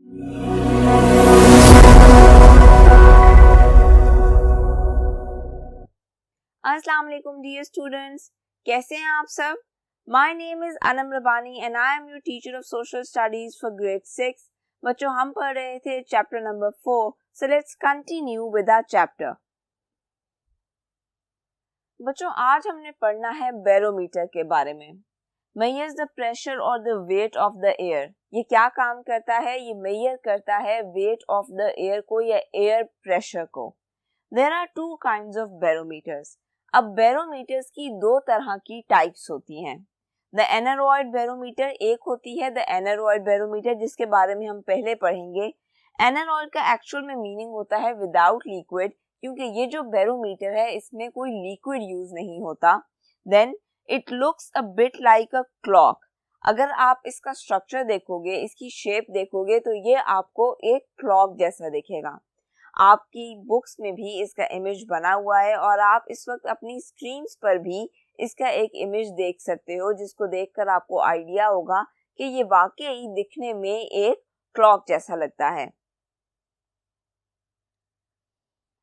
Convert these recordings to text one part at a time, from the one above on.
अस्सलाम वालेकुम dear students, कैसे हैं आप सब? My name is Anam Rabbani and I am your teacher of social studies for grade 6। बच्चों, हम पढ़ रहे थे chapter number 4, so let's continue with our chapter. बच्चों, आज हमने पढ़ना है बैरोमीटर के बारे में। मेजर्स द प्रेशर और the weight of the air. ये क्या काम करता है? ये मेजर करता है वेट ऑफ द एयर को या एयर प्रेशर को। There are two kinds of barometers. अब बैरोमीटर्स की दो तरह की टाइप्स होती हैं। द एनेरॉइड बैरोमीटर एक होती है, द एनेरॉइड बैरोमीटर, जिसके बारे में हम पहले पढ़ेंगे। एनेरॉइड का एक्चुअल में मीनिंग होता है विदाउट लिक्विड, क्योंकि ये जो बैरोमीटर है इसमें कोई लिक्विड यूज नहीं होता। Then it looks a bit like a clock. अगर आप इसका स्ट्रक्चर देखोगे, इसकी शेप देखोगे, तो ये आपको एक क्लॉक जैसा दिखेगा। आपकी बुक्स में भी इसका इमेज बना हुआ है और आप इस वक्त अपनी स्क्रीन्स पर भी इसका एक इमेज देख सकते हो, जिसको देखकर आपको आइडिया होगा कि ये वाकई दिखने में एक क्लॉक जैसा लगता है।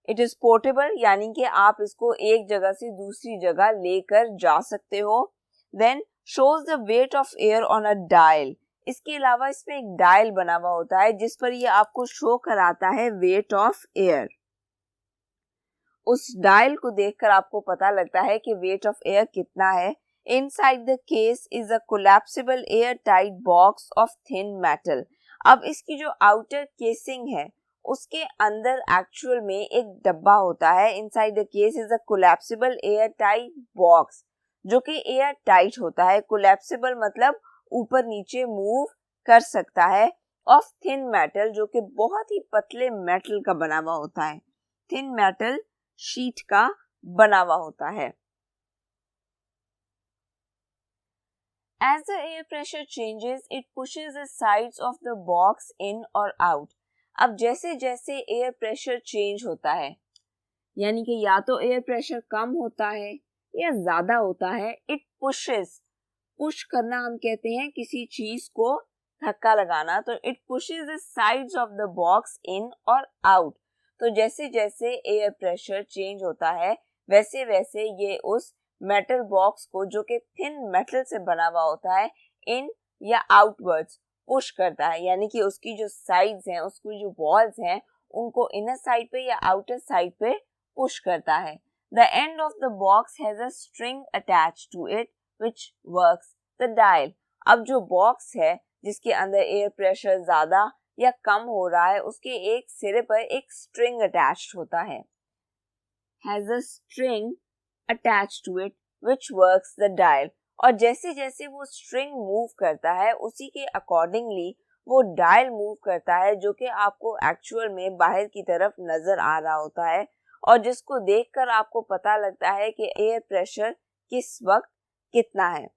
इट इज पोर्टेबल, यानी कि आप इसको एक जगह से दूसरी जगह लेकर जा सकते हो। Then shows the weight of air on a dial. इसके अलावा इसमें एक डायल बना हुआ होता है जिस पर ये आपको शो कराता है वेट ऑफ एयर। उस डायल को देखकर आपको पता लगता है कि वेट ऑफ एयर कितना है। Inside the case is a collapsible air tight box of thin metal. अब इसकी जो आउटर केसिंग है उसके अंदर एक्चुअल में एक डब्बा होता है। Inside the case is a collapsible air tight box, जो कि एयर टाइट होता है। कोलैप्सिबल मतलब ऊपर नीचे मूव कर सकता है, ऑफ थिन मेटल, जो कि बहुत ही पतले मेटल का बना हुआ होता है। थिन मेटल शीट का बना हुआ होता है। As the air pressure changes, it pushes the sides of the box in or out. अब जैसे जैसे एयर प्रेशर चेंज होता है, यानी कि या तो एयर प्रेशर कम होता है या ज्यादा होता है, इट पुशेस, पुश करना हम कहते हैं किसी चीज को धक्का लगाना, तो it pushes the sides of the box in और आउट। तो जैसे जैसे एयर प्रेशर चेंज होता है वैसे वैसे ये उस मेटल बॉक्स को, जो कि थिन मेटल से बना हुआ होता है, इन या आउटवर्ड्स पुश करता है, यानी कि उसकी जो साइड्स हैं, उसकी जो वॉल्स हैं, उनको इनर साइड पे या आउटर साइड पे पुश करता है। The end of the box has a string attached to it which works the dial. अब जो बॉक्स है जिसके अंदर एयर प्रेशर ज्यादा या कम हो रहा है, उसके एक सिरे पर एक स्ट्रिंग अटैच्ड होता है, has a string attached to it which works the dial. और जैसे जैसे वो स्ट्रिंग मूव करता है उसी के अकॉर्डिंगली वो डायल मूव करता है, जो कि आपको एक्चुअल में बाहर की तरफ नजर आ रहा होता है और जिसको देखकर आपको पता लगता है कि एयर प्रेशर किस वक्त कितना है।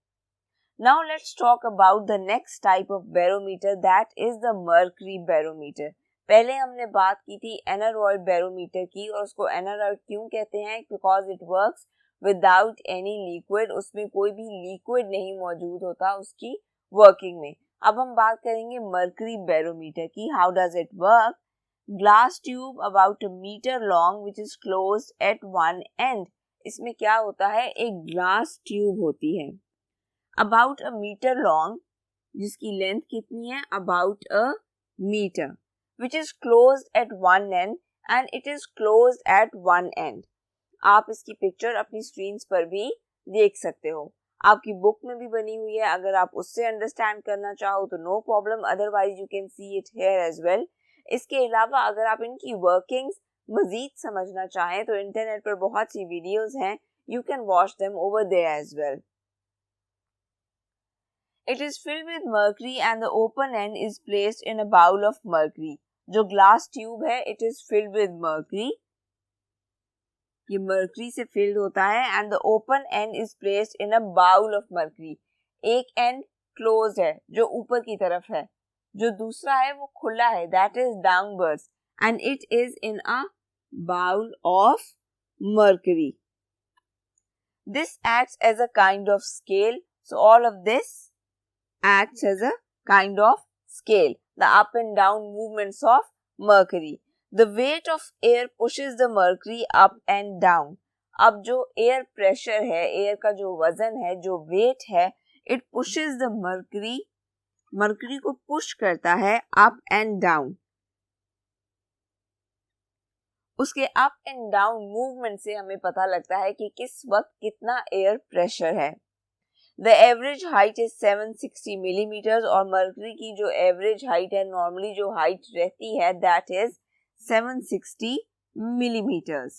Now let's talk about the next type of barometer, that is the mercury barometer. पहले हमने बात की थी एनेरॉइड बैरोमीटर की, और उसको एनेरॉइड क्यों कहते हैं? Because it works without any liquid, उसमें कोई भी लिक्विड नहीं मौजूद होता उसकी वर्किंग में। अब हम बात करेंगे मर्करी बैरोमीटर की। How does it work? Glass tube about a metre long which is closed at one end. इसमें क्या होता है? एक ग्लास ट्यूब होती है अबाउट अ मीटर लॉन्ग, जिसकी लेंथ कितनी है? About a metre, which is closed at one end end it is closed at one end. आप इसकी पिक्चर अपनी स्क्रीन पर भी देख सकते हो, आपकी बुक में भी बनी हुई है। अगर आप उससे अंडरस्टैंड करना चाहो तो no problem, otherwise you can see it here as well. इसके अलावा अगर आप इनकी वर्किंग्स मजीद समझना चाहें तो इंटरनेट पर बहुत सी वीडियोस हैं, you can watch them over there as well. It is filled with mercury and the open end is placed in a bowl of mercury. जो ग्लास ट्यूब है, it is filled with mercury. ये mercury से filled होता है and the open end is placed in a bowl of mercury. एक end closed है जो ऊपर की तरफ है, जो दूसरा है वो खुला है, that is downwards, and it is in a bowl of mercury. This acts as a kind of scale. So all of this acts as a kind of scale. the up and down movements of mercury. The weight of air pushes the mercury up and down. अब जो air pressure है, air का जो वजन है, जो wait है, it pushes the mercury को पुश करता है अप एंड डाउन. उसके अप एंड डाउन मूवमेंट से हमें पता लगता है कि किस वक्त कितना एयर प्रेशर है. The average height is 760 millimeters और मर्करी की जो एवरेज हाइट है, नॉर्मली जो हाइट रहती है, that is 760 millimeters.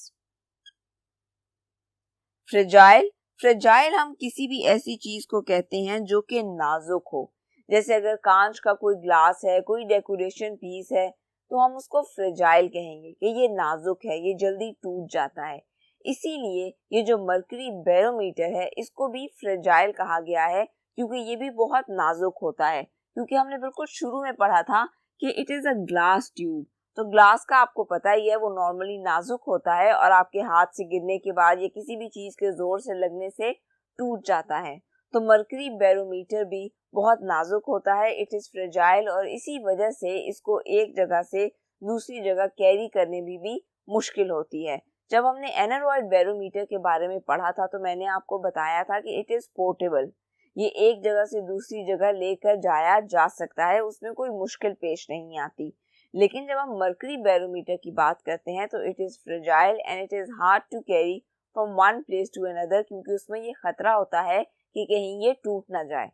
फ्रेजाइल हम किसी भी ऐसी चीज को कहते हैं जो कि नाजुक हो. जैसे अगर कांच का कोई ग्लास है, कोई डेकोरेशन पीस है, तो हम उसको फ्रेजाइल कहेंगे कि ये नाजुक है, ये जल्दी टूट जाता है. इसीलिए ये जो मर्करी बैरोमीटर है, इसको भी फ्रेजाइल कहा गया है, क्योंकि ये भी बहुत नाजुक होता है. क्योंकि हमने बिल्कुल शुरू में पढ़ा था कि it is a glass tube. तो ग्लास का आपको पता ही है, वो नॉर्मली नाजुक होता है और आपके हाथ से गिरने के बाद या किसी भी चीज के जोर से लगने से टूट जाता है. तो मर्करी बैरोमीटर भी बहुत नाजुक होता है, इट इज फ्रेजाइल, और इसी वजह से इसको एक जगह से दूसरी जगह कैरी करने में भी मुश्किल होती है. जब हमने एनारॉइड बैरोमीटर के बारे में पढ़ा था तो मैंने आपको बताया था कि इट इज पोर्टेबल. ये एक जगह से दूसरी जगह लेकर जाया जा सकता है, उसमें कोई मुश्किल पेश नहीं आती. लेकिन जब हम मर्करी बैरोमीटर की बात करते हैं तो it is fragile and it is hard to carry from one place to another, क्योंकि उसमें ये खतरा होता है कि कहीं ये टूट ना जाए.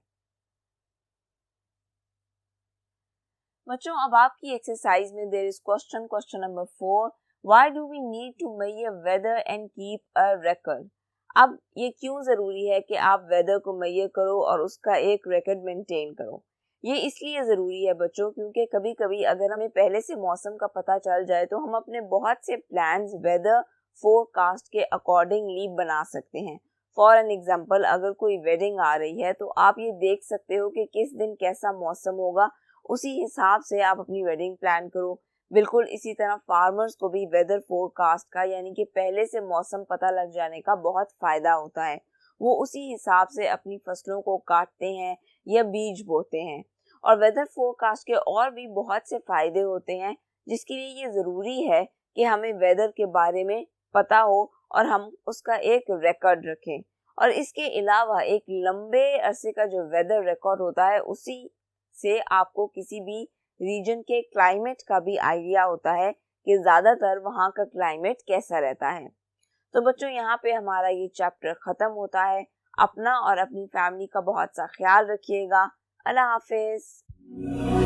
बच्चों, अब आपकी एक्सरसाइज में there is question number 4. Why do we need to measure weather and keep a record? अब ये क्यों जरूरी है कि आप वेदर को मेजर करो और उसका एक रिकॉर्ड मेंटेन करो? ये इसलिए जरूरी है बच्चों, क्योंकि कभी कभी अगर हमें पहले से मौसम का पता चल जाए तो हम अपने बहुत से प्लान्स वेदर फोरकास्ट के अकॉर्डिंगली बना सकते हैं. फॉर एन एग्जाम्पल, अगर कोई वेडिंग आ रही है तो आप ये देख सकते हो कि किस दिन कैसा मौसम होगा, उसी हिसाब से आप अपनी वेडिंग प्लान करो. बिल्कुल इसी तरह फार्मर्स को भी वेदर फोरकास्ट का, यानी कि पहले से मौसम पता लग जाने का बहुत फायदा होता है. वो उसी हिसाब से अपनी फसलों को काटते हैं या बीज बोते हैं. और वेदर फोरकास्ट के और भी बहुत से फायदे होते हैं, जिसके लिए ये जरूरी है कि हमें वेदर के बारे में पता हो और हम उसका एक रिकॉर्ड रखें. और इसके अलावा एक लंबे अरसे का जो वेदर रिकॉर्ड होता है, उसी से आपको किसी भी रीजन के क्लाइमेट का भी आइडिया होता है कि ज्यादातर वहाँ का क्लाइमेट कैसा रहता है. तो बच्चों, यहाँ पे हमारा ये चैप्टर खत्म होता है. अपना और अपनी फैमिली का बहुत सा ख्याल रखिएगा. अल्लाह हाफिज.